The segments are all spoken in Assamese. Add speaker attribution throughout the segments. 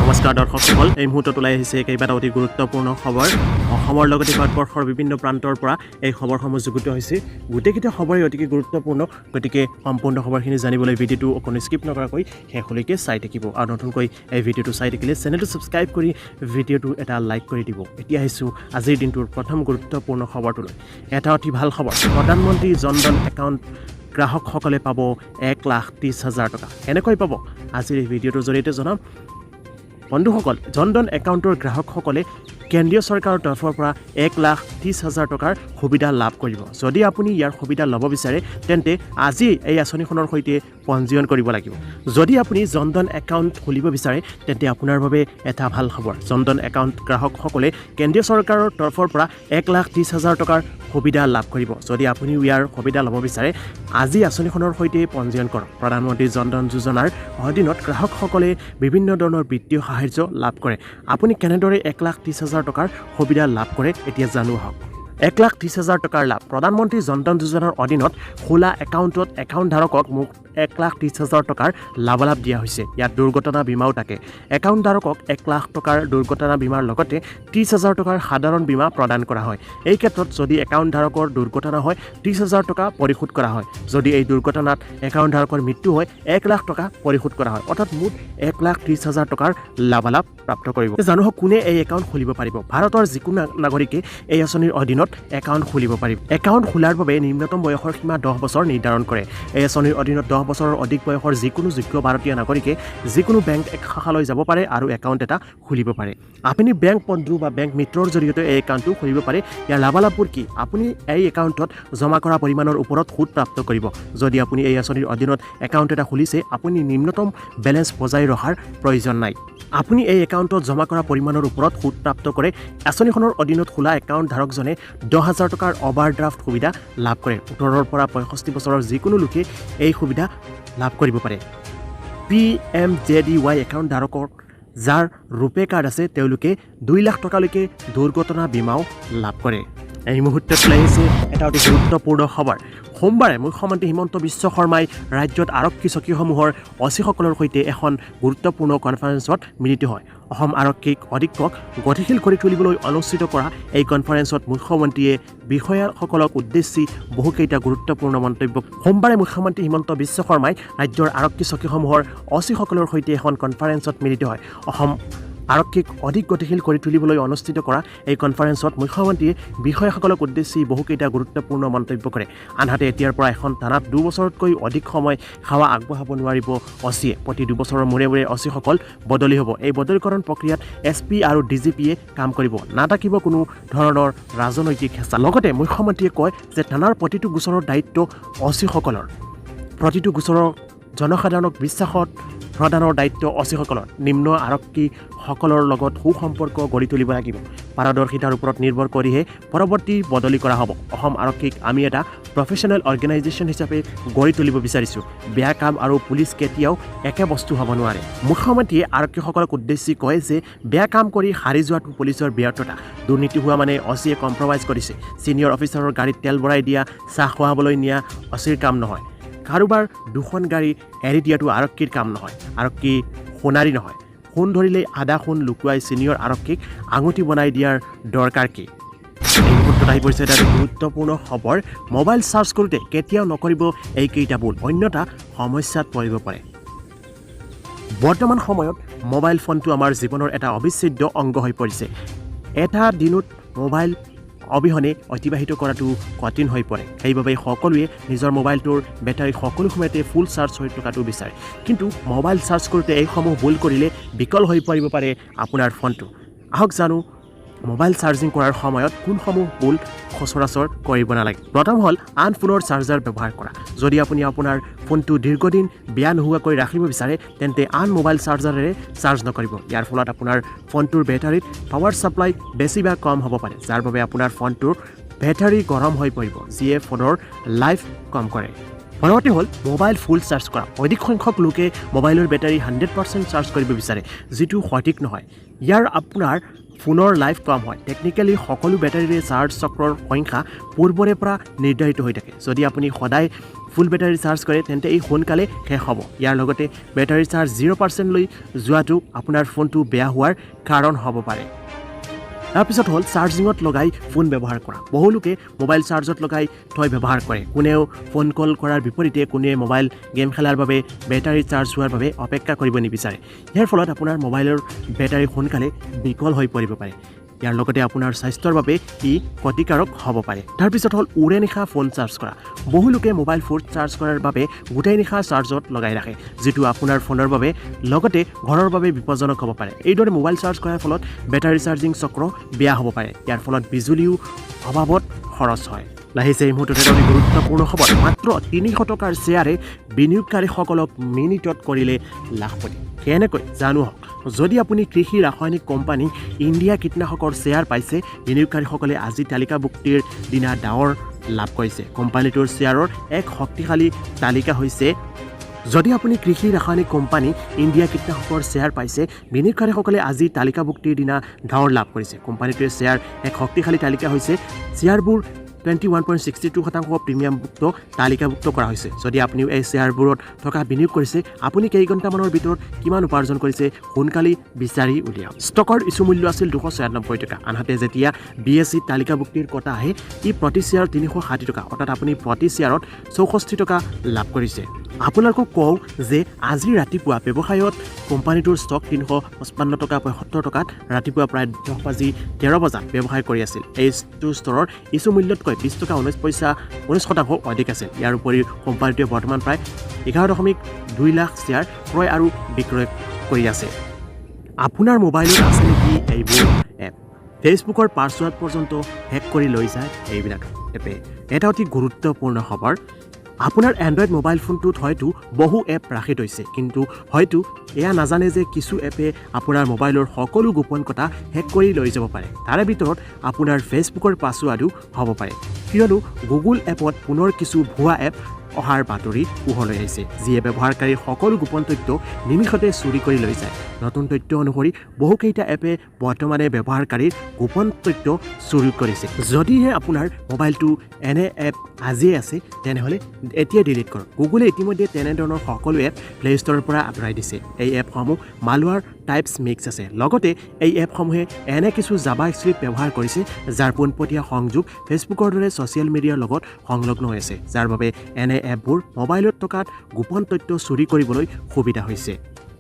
Speaker 1: নমস্কাৰ দৰ্শকসকল, এই মুহূৰ্তত ওলাই আহিছে কেইবাটা অতি গুৰুত্বপূৰ্ণ খবৰ। অসমৰ লগতে ভাৰতবৰ্ষৰ বিভিন্ন প্ৰান্তৰ পৰা এই খবৰসমূহ যুগুত হৈছে। গোটেইকেইটা খবৰেই অতিকে গুৰুত্বপূৰ্ণ, গতিকে সম্পূৰ্ণ খবৰখিনি জানিবলৈ ভিডিঅ'টো অকণো স্কিপ নকৰাকৈ শেষলৈকে চাই থাকিব। আৰু নতুনকৈ এই ভিডিঅ'টো চাই থাকিলে চেনেলটো ছাবস্ক্ৰাইব কৰি ভিডিঅ'টো এটা লাইক কৰি দিব। এতিয়া আহিছোঁ আজিৰ দিনটোৰ প্ৰথম গুৰুত্বপূৰ্ণ খবৰটোলৈ। এটা অতি ভাল খবৰ, প্ৰধানমন্ত্ৰী জন ধন একাউণ্ট গ্ৰাহকসকলে পাব 1,30,000 টকা। কেনেকৈ পাব আজিৰ এই ভিডিঅ'টোৰ জৰিয়তে জনাম। বন্ধুসকল, জন ধন একাউণ্টৰ গ্ৰাহকসকলে কেন্দ্ৰীয় চৰকাৰৰ তৰফৰ পৰা 1,30,000 টকাৰ সুবিধা লাভ কৰিব। যদি আপুনি ইয়াৰ সুবিধা ল'ব বিচাৰে তেন্তে আজি এই আঁচনিখনৰ সৈতে পঞ্জীয়ন কৰিব লাগিব। যদি আপুনি জন ধন একাউণ্ট খুলিব বিচাৰে তেন্তে আপোনাৰ বাবে এটা ভাল খবৰ। জন ধন একাউণ্ট গ্ৰাহকসকলে কেন্দ্ৰীয় চৰকাৰৰ তৰফৰ পৰা 1,30,000 টকাৰ সুবিধা লাভ কৰিব। যদি আপুনিও ইয়াৰ সুবিধা ল'ব বিচাৰে আজি আঁচনিখনৰ সৈতে পঞ্জীয়ন কৰক। প্ৰধানমন্ত্ৰী জন ধন যোজনাৰ অধীনত গ্ৰাহকসকলে বিভিন্ন ধৰণৰ বিত্তীয় সাহায্য লাভ কৰে। আপুনি কেনেদৰে 1,30,000 টকাৰ সুবিধা লাভ কৰে এতিয়া জানো আহক। 1,30,000 টকাৰ লাভ। প্ৰধানমন্ত্ৰী জন ধন যোজনাৰ অধীনত খোলা একাউণ্টত একাউণ্ট ধাৰকক মুঠ 1,30,000 টকাৰ লাভালাভ দিয়া হৈছে। ইয়াত দুৰ্ঘটনা বীমাও থাকে। একাউণ্ট ধাৰকক 1,00,000 টকাৰ দুৰ্ঘটনা বীমাৰ লগতে 30,000 টকাৰ সাধাৰণ বীমা প্ৰদান কৰা হয়। এই ক্ষেত্ৰত যদি একাউণ্ট ধাৰকৰ দুৰ্ঘটনা হয় 30,000 টকা পৰিশোধ কৰা হয়। যদি এই দুৰ্ঘটনাত একাউণ্ট ধাৰকৰ মৃত্যু হয় 1,00,000 টকা পৰিশোধ কৰা হয়। অৰ্থাৎ মুঠ 1,30,000 টকাৰ লাভালাভ প্ৰাপ্ত কৰিব। জানো কোনে এই একাউণ্ট খুলিব পাৰিব। ভাৰতৰ যিকোনো নাগৰিকে এই আঁচনিৰ অধীনত একাউণ্ট খুলিব পাৰিব। একাউণ্ট খোলাৰ বাবে নিম্নতম বয়সৰ সীমা 10 বছৰ নিৰ্ধাৰণ কৰে। এই আঁচনিৰ অধীনত 10 বছৰৰ অধিক বয়সৰ যিকোনো যোগ্য ভাৰতীয় নাগৰিকে যিকোনো বেংক শাখালৈ যাব পাৰে আৰু একাউণ্ট এটা খুলিব পাৰে। আপুনি বেংক বন্ধু বা বেংক মিত্ৰৰ জৰিয়তে এই একাউণ্টটো খুলিব পাৰে। ইয়াৰ লাভালাভবোৰ কি? আপুনি এই একাউণ্টত জমা কৰা পৰিমাণৰ ওপৰত সুদ প্ৰাপ্ত কৰিব। যদি আপুনি এই আঁচনিৰ অধীনত একাউণ্ট এটা খুলিছে আপুনি নিম্নতম বেলেঞ্চ বজাই ৰখাৰ প্ৰয়োজন নাই। আপুনি এই একাউণ্টত জমা কৰা পৰিমাণৰ ওপৰত সুদ প্ৰাপ্ত কৰে। আঁচনিখনৰ অধীনত খোলা একাউণ্ট ধাৰকজনে 10,000 টকাৰ অভাৰড্ৰাফ্ট সুবিধা লাভ কৰে। 18ৰ পৰা 65 বছৰৰ যিকোনো লোকে এই সুবিধা লাভ কৰিব পাৰে। PMJDY একাউণ্ট ধাৰকৰ যাৰ ৰূপে কাৰ্ড আছে তেওঁলোকে 2 লাখ টকালৈকে দুৰ্ঘটনা বীমাও লাভ কৰে। এই মুহূৰ্তত লাগিছে এটা অতি গুৰুত্বপূৰ্ণ খবৰ। সোমবাৰে মুখ্যমন্ত্ৰী হিমন্ত বিশ্ব শৰ্মাই ৰাজ্যত আৰক্ষী চকীসমূহৰ অচিসকলৰ সৈতে এখন গুৰুত্বপূৰ্ণ কনফাৰেন্সত মিলিত হয়। অসম আৰক্ষীক অধিকক গতিশীল কৰি তুলিবলৈ অনুষ্ঠিত কৰা এই কনফাৰেন্সত মুখ্যমন্ত্ৰীয়ে বিষয়াসকলক উদ্দেশ্যি বহুকেইটা গুৰুত্বপূৰ্ণ মন্তব্য। সোমবাৰে মুখ্যমন্ত্ৰী হিমন্ত বিশ্ব শৰ্মাই ৰাজ্যৰ আৰক্ষী চকীসমূহৰ অচিসকলৰ সৈতে এখন কনফাৰেন্সত মিলিত হয়। অসম আৰক্ষীক অধিক গতিশীল কৰি তুলিবলৈ অনুষ্ঠিত কৰা এই কনফাৰেন্সত মুখ্যমন্ত্ৰীয়ে বিষয়াসকলক উদ্দেশ্যি বহুকেইটা গুৰুত্বপূৰ্ণ মন্তব্য কৰে। আনহাতে এতিয়াৰ পৰা এখন থানাত 2 বছৰতকৈ অধিক সময় সেৱা আগবঢ়াব নোৱাৰিব অচিয়ে। প্ৰতি 2 বছৰৰ মূৰে মূৰে অচিসকল বদলি হ'ব। এই বদলীকৰণ প্ৰক্ৰিয়াত SP আৰু DGPয়ে কাম কৰিব। নাথাকিব কোনো ধৰণৰ ৰাজনৈতিক হেঁচা। লগতে মুখ্যমন্ত্ৰীয়ে কয় যে থানাৰ প্ৰতিটো গোচৰৰ দায়িত্ব অচিসকলৰ। প্ৰতিটো গোচৰৰ জনসাধাৰণক বিশ্বাসত প্ৰদানৰ দায়িত্ব অচিসকলৰ। নিম্ন আৰক্ষীসকলৰ লগত সুসম্পৰ্ক গঢ়ি তুলিব লাগিব। পাৰদৰ্শিতাৰ ওপৰত নিৰ্ভৰ কৰিহে পৰৱৰ্তী বদলি কৰা হ'ব। অসম আৰক্ষীক আমি এটা প্ৰফেশ্যনেল অৰ্গেনাইজেশ্যন হিচাপে গঢ়ি তুলিব বিচাৰিছোঁ। বেয়া কাম আৰু পুলিচ কেতিয়াও একে বস্তু হ'ব নোৱাৰে। মুখ্যমন্ত্ৰীয়ে আৰক্ষীসকলক উদ্দেশ্যি কয় যে বেয়া কাম কৰি হাৰি যোৱাটো পুলিচৰ ব্যৰ্থতা। দুৰ্নীতি হোৱা মানে অচিয়ে কম্প্ৰমাইজ কৰিছে। ছিনিয়ৰ অফিচাৰৰ গাড়ীত তেল ভৰাই দিয়া, চাহ খুৱাবলৈ নিয়া অচিৰ কাম নহয়। কাৰোবাৰ 2খন গাড়ী এৰি দিয়াটো আৰক্ষীৰ কাম নহয়। আৰক্ষী সোণাৰী নহয়। সোণ ধৰিলেই আধা সোণ লুকুৱাই ছিনিয়ৰ আৰক্ষীক আঙুঠি বনাই দিয়াৰ দৰকাৰ কি? এই মুহূৰ্তত আহি পৰিছে এটা গুৰুত্বপূৰ্ণ খবৰ। মোবাইল চাৰ্জ কৰোঁতে কেতিয়াও নকৰিব এইকেইটা ভুল, অন্যথা সমস্যাত পৰিব পাৰে। বৰ্তমান সময়ত মোবাইল ফোনটো আমাৰ জীৱনৰ এটা অবিচ্ছেদ্য অংগ হৈ পৰিছে। এটা দিনত মোবাইল অবিহনে অতিবাহিত কৰাটো কঠিন হৈ পৰে। সেইবাবে সকলোৱে নিজৰ মোবাইলটোৰ বেটাৰী সকলো সময়তে ফুল চাৰ্জ হৈ থকাটো বিচাৰে। কিন্তু মোবাইল চাৰ্জ কৰোঁতে এইসমূহ ভুল কৰিলে বিকল হৈ পৰিব পাৰে আপোনাৰ ফোনটো। আহক জানো মোবাইল চাৰ্জিং কৰাৰ সময়ত কোনসমূহ ভুল সচৰাচৰ কৰিব নালাগে। প্ৰথম হ'ল আন ফোনৰ চাৰ্জাৰ ব্যৱহাৰ কৰা। যদি আপুনি আপোনাৰ ফোনটো দীৰ্ঘদিন বেয়া নোহোৱাকৈ ৰাখিব বিচাৰে তেন্তে আন মোবাইল চাৰ্জাৰেৰে চাৰ্জ নকৰিব। ইয়াৰ ফলত আপোনাৰ ফোনটোৰ বেটাৰীত পাৱাৰ ছাপ্লাই বেছি বা কম হ'ব পাৰে, যাৰ বাবে আপোনাৰ ফোনটোৰ বেটাৰী গৰম হৈ পৰিব, যিয়ে ফোনৰ লাইফ কম কৰে। পৰৱৰ্তী হ'ল মোবাইল ফুল চাৰ্জ কৰা। অধিক সংখ্যক লোকে মোবাইলৰ বেটাৰী 100% চাৰ্জ কৰিব বিচাৰে, যিটো সঠিক নহয়। ইয়াৰ আপোনাৰ ফোনৰ লাইফ কম হয়। টেকনিক্যালি সকলো বেটাৰীৰে চাৰ্জ চক্ৰৰ সংখ্যা পূৰ্বৰে পৰা নিৰ্ধাৰিত হৈ থাকে। যদি আপুনি সদায় ফুল বেটাৰী চাৰ্জ কৰে তেন্তে এই সোনকালে শেষ হ'ব। ইয়াৰ লগতে বেটাৰী চাৰ্জ 0% লৈ যোৱাটো আপোনাৰ ফোনটো বেয়া হোৱাৰ কাৰণ হ'ব পাৰে। তাৰপিছত হ'ল চাৰ্জিঙত লগাই ফোন ব্যৱহাৰ কৰা। বহু লোকে মোবাইল চাৰ্জত লগাই থৈ ব্যৱহাৰ কৰে। কোনেও ফোন কল কৰাৰ বিপৰীতে কোনোৱে মোবাইল গেম খেলাৰ বাবে বেটাৰী চাৰ্জ হোৱাৰ বাবে অপেক্ষা কৰিব নিবিচাৰে। ইয়াৰ ফলত আপোনাৰ মোবাইলৰ বেটাৰী সোনকালে বিকল হৈ পৰিব পাৰে। ইয়াৰ লগতে আপোনাৰ স্বাস্থ্যৰ বাবে ই ক্ষতিকাৰক হ'ব পাৰে। তাৰপিছত হ'ল উৰে নিশা ফোন চাৰ্জ কৰা। বহু লোকে মোবাইল ফোন চাৰ্জ কৰাৰ বাবে গোটেই নিশা চাৰ্জত লগাই ৰাখে, যিটো আপোনাৰ ফোনৰ বাবে লগতে ঘৰৰ বাবে বিপদজনক হ'ব পাৰে। এইদৰে মোবাইল চাৰ্জ কৰাৰ ফলত বেটাৰী চাৰ্জিং চক্ৰ বেয়া হ'ব পাৰে। ইয়াৰ ফলত বিজুলীও অভাৱত খৰচ হয়। লাহিছে এই মুহূৰ্তত এটা গুৰুত্বপূৰ্ণ খবৰ। মাত্ৰ 300 টকাৰ শ্বেয়াৰে বিনিয়োগকাৰীসকলক মিনিটত কৰিলে লাখপতি। কেনেকৈ জানো হওক। যদি আপুনি কৃষি ৰাসায়নিক কোম্পানী ইণ্ডিয়া কীটনাশকৰ শ্বেয়াৰ পাইছে, বিনিয়োগকাৰীসকলে আজি তালিকাভুক্তিৰ দিনা ডাঙৰ লাভ কৰিছে। কোম্পানীটোৰ শ্বেয়াৰৰ এক শক্তিশালী তালিকা হৈছে। যদি আপুনি কৃষি ৰাসায়নিক কোম্পানী ইণ্ডিয়া কীটনাশকৰ শ্বেয়াৰ পাইছে, বিনিয়োগকাৰীসকলে আজি তালিকাভুক্তিৰ দিনা ডাঙৰ লাভ কৰিছে। কোম্পানীটোৰ শ্বেয়াৰ এক শক্তিশালী তালিকা হৈছে। শ্বেয়াৰবোৰ 21.62% প্ৰিমিয়ামভুক্ত তালিকাভুক্ত কৰা হৈছে। যদি আপুনিও এই শ্বেয়াৰবোৰত থকা বিনিয়োগ কৰিছে, আপুনি কেইঘণ্টামানৰ ভিতৰত কিমান উপাৰ্জন কৰিছে সোনকালে বিচাৰি উলিয়াওক। ষ্টকৰ ইছ্যু মূল্য আছিল 296 টকা। আনহাতে যেতিয়া BSE তালিকাভুক্তিৰ কথা আহে, ই প্ৰতি শ্বেয়াৰ 360 টকা, অৰ্থাৎ আপুনি প্ৰতি শ্বেয়াৰত 64 টকা লাভ কৰিছে। আপোনালোকক কওঁ যে আজি ৰাতিপুৱা ব্যৱসায়ত কোম্পানীটোৰ ষ্টক 355 টকা 75 টকাত ৰাতিপুৱা প্ৰায় 10:13 বজাত ব্যৱসায় কৰি আছিল। এইটো স্তৰৰ ইছ্যু মূল্যতকৈ 20 টকা 19% অধিক আছিল। ইয়াৰ উপৰিও কোম্পানীটোৱে বৰ্তমান প্ৰায় 11.2 লাখ শ্বেয়াৰ ক্ৰয় আৰু বিক্ৰয় কৰি আছে। আপোনাৰ মোবাইলত আছে নেকি এইবোৰ এপ? ফেচবুকৰ পাছৱৰ্ড পৰ্যন্ত হেক কৰি লৈ যায় এইবিলাক এপে। এটা অতি গুৰুত্বপূৰ্ণ খবৰ। আপোনাৰ এণ্ড্ৰইড মোবাইল ফোনটোত হয়তো বহু এপ ৰাখি থৈছে, কিন্তু হয়তো এয়া নাজানে যে কিছু এপে আপোনাৰ মোবাইলৰ সকলো গোপন কথা হেক কৰি লৈ যাব পাৰে। তাৰে ভিতৰত আপোনাৰ ফেচবুকৰ পাছৱৰ্ডো হ'ব পাৰে। কিয়নো গুগল এপত পুনৰ কিছু ভুৱা এপ অহাৰ বাতৰি পোহৰলৈ আহিছে, যিয়ে ব্যৱহাৰকাৰীৰ সকলো গোপন তথ্য নিমিষতে চুৰি কৰি লৈ যায়। নতুন তথ্য অনুসৰি বহুকেইটা এপে বৰ্তমানে ব্যৱহাৰকাৰীৰ গোপন তথ্য চুৰি কৰিছে। যদিহে আপোনাৰ মোবাইলটো এনে এপ আজিয়ে আছে, তেনেহ'লে এতিয়া ডিলিট কৰক। গুগলে ইতিমধ্যে তেনেধৰণৰ সকলো এপ প্লে ষ্টৰৰ পৰা আঁতৰাই দিছে। এই এপসমূহ মালৱাৰ টাইপছ মিক্স আছে। লগতে এই এপসমূহে এনে কিছু জাভা স্ক্ৰিপ্ট ব্যৱহাৰ কৰিছে, যাৰ পোনপটীয়া সংযোগ ফেচবুকৰ দৰে ছ'চিয়েল মিডিয়াৰ লগত সংলগ্ন হৈ আছে, যাৰ বাবে এনে এপবোৰ মোবাইলত থকাত গোপন তথ্য চুৰি কৰিবলৈ সুবিধা হৈছে।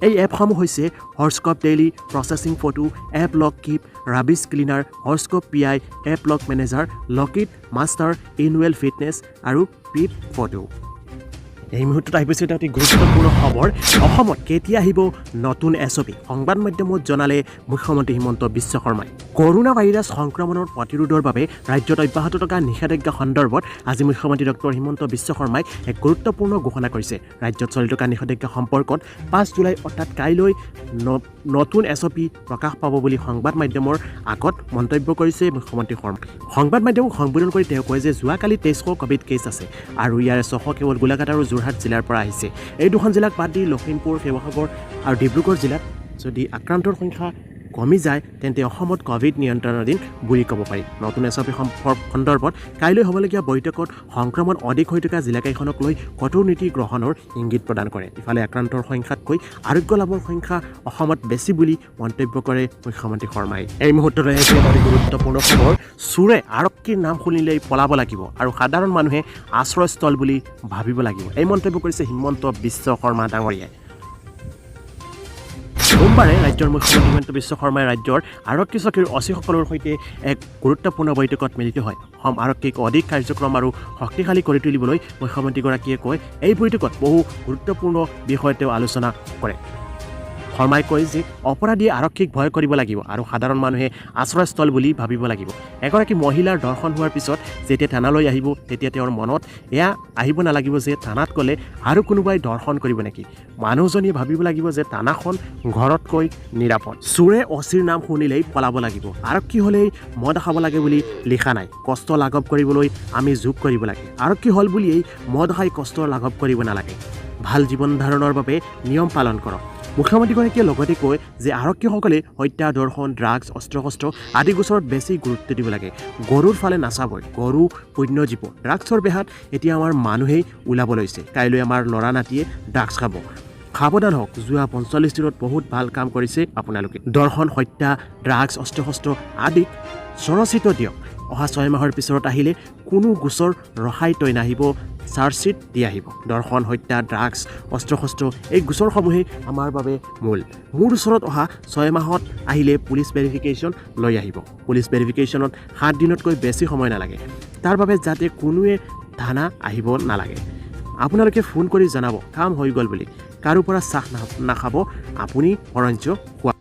Speaker 1: এই এপসমূহ হৈছে horoscope daily, processing photo, app lock keep, rubbish cleaner, horoscope PI, app lock manager, lockit master, inwell fitness আৰু পিপ ফটো। এই মুহূৰ্তত আহিছে এটা অতি গুৰুত্বপূৰ্ণ খবৰ। অসমত কেতিয়া আহিব নতুন SOP? সংবাদ মাধ্যমত জনালে মুখ্যমন্ত্ৰী হিমন্ত বিশ্ব শৰ্মাই। কৰোনা ভাইৰাছ সংক্ৰমণৰ প্ৰতিৰোধৰ বাবে ৰাজ্যত অব্যাহত থকা নিষেধাজ্ঞা সন্দৰ্ভত আজি মুখ্যমন্ত্ৰী ডক্টৰ হিমন্ত বিশ্ব শৰ্মাই এক গুৰুত্বপূৰ্ণ ঘোষণা কৰিছে। ৰাজ্যত চলি থকা নিষেধাজ্ঞা সম্পৰ্কত 5 জুলাই অৰ্থাৎ কাইলৈ নতুন SOP প্ৰকাশ পাব বুলি সংবাদ মাধ্যমৰ আগত মন্তব্য কৰিছে মুখ্যমন্ত্ৰী শৰ্মাই। সংবাদ মাধ্যমক সম্বোধন কৰি তেওঁ কয় যে যোৱাকালি 2300 ক'ভিড কেছ আছে আৰু ইয়াৰে 600 কেৱল গোলাঘাট আৰু যোৰহাট জিলাৰ পৰা আহিছে। এই দুখন জিলাক বাদ দি লখিমপুৰ, শিৱসাগৰ আৰু ডিব্ৰুগড় জিলাত যদি আক্ৰান্তৰ সংখ্যা কমি যায় তেন্তে অসমত ক'ভিড নিয়ন্ত্ৰণাধীন বুলি ক'ব পাৰি। নতুন SOP সন্দৰ্ভত কাইলৈ হ'বলগীয়া বৈঠকত সংক্ৰমণ অধিক হৈ থকা জিলাকেইখনক লৈ কঠোৰ নীতি গ্ৰহণৰ ইংগিত প্ৰদান কৰে। ইফালে আক্ৰান্তৰ সংখ্যাতকৈ আৰোগ্য লাভৰ সংখ্যা অসমত বেছি বুলি মন্তব্য কৰে মুখ্যমন্ত্ৰী শৰ্মাই। এই মুহূৰ্তত আহিছে অতি গুৰুত্বপূৰ্ণ খবৰ। চোৰে আৰক্ষীৰ নাম শুনিলেই পলাব লাগিব আৰু সাধাৰণ মানুহে আশ্ৰয়স্থল বুলি ভাবিব লাগিব। এই মন্তব্য কৰিছে হিমন্ত বিশ্ব শৰ্মা ডাঙৰীয়াই। সোমবাৰে ৰাজ্যৰ মুখ্যমন্ত্ৰী হিমন্ত বিশ্ব শৰ্মাই ৰাজ্যৰ আৰক্ষী চকীৰ অচিসকলৰ সৈতে এক গুৰুত্বপূৰ্ণ বৈঠকত মিলিত হয়। অসম আৰক্ষীক অধিক কাৰ্যক্ৰম আৰু শক্তিশালী কৰি তুলিবলৈ মুখ্যমন্ত্ৰীগৰাকীয়ে কয়, এই বৈঠকত বহু গুৰুত্বপূৰ্ণ বিষয় তেওঁ আলোচনা কৰে। শৰ্মাই কয় যে অপৰাধীয়ে আৰক্ষীক ভয় কৰিব লাগিব আৰু সাধাৰণ মানুহে আশ্ৰয়স্থল বুলি ভাবিব লাগিব। এগৰাকী মহিলাৰ ধৰ্ষণ হোৱাৰ পিছত যেতিয়া থানালৈ আহিব, তেতিয়া তেওঁৰ মনত এয়া আহিব নালাগিব যে থানাত গ'লে আৰু কোনোবাই ধৰ্ষণ কৰিব নেকি। মানুহজনীয়ে ভাবিব লাগিব যে থানাখন ঘৰতকৈ নিৰাপদ। চোৰে অচিৰ নাম শুনিলেই পলাব লাগিব। আৰক্ষী হ'লেই মদ খাব লাগে বুলি লিখা নাই। কষ্ট লাঘৱ কৰিবলৈ আমি যোগ কৰিব লাগে। আৰক্ষী হ'ল বুলিয়েই মদ খাই কষ্ট লাঘৱ কৰিব নালাগে। ভাল জীৱন ধাৰণৰ বাবে নিয়ম পালন কৰক। মুখ্যমন্ত্ৰীগৰাকীয়ে লগতে কয় যে আৰক্ষীসকলে হত্যা, ধৰ্ষণ, ড্ৰাগছ, অস্ত্ৰ শস্ত্ৰ আদি গোচৰত বেছি গুৰুত্ব দিব লাগে। গৰুৰ ফালে নাচাবই, গৰু পুণ্যজীৱ। ড্ৰাগছৰ বেহাত এতিয়া আমাৰ মানুহেই ওলাব লৈছে। কাইলৈ আমাৰ ল'ৰা নাতিয়ে ড্ৰাগছ খাব। সাৱধান হওক, যোৱা 45 দিনত বহুত ভাল কাম কৰিছে আপোনালোকে। দৰ্শন, হত্যা, ড্ৰাগছ, অস্ত্ৰ শস্ত্ৰ আদিক চৰচিত দিয়ক। অহা 6 মাহৰ পিছত আহিলে কোনো গোচৰ ৰখাই তৈ নাহিব, চাৰ্জশ্বিট দি আহিব। দৰ্শন, হত্যা, ড্ৰাগছ, অস্ত্ৰ শস্ত্ৰ এই গোচৰসমূহেই আমাৰ বাবে মূল। মোৰ ওচৰত অহা 6 মাহত আহিলে পুলিচ ভেৰিফিকেশ্যন লৈ আহিব। পুলিচ ভেৰিফিকেশ্যনত 7 দিনতকৈ বেছি সময় নালাগে। তাৰ বাবে যাতে কোনোৱে থানা আহিব নালাগে। আপোনালোকে ফোন কৰি জনাব কাম হৈ গ'ল বুলি। কাৰো পৰা চাহ নাখাব, আপুনি বৰঞ্চ খোৱা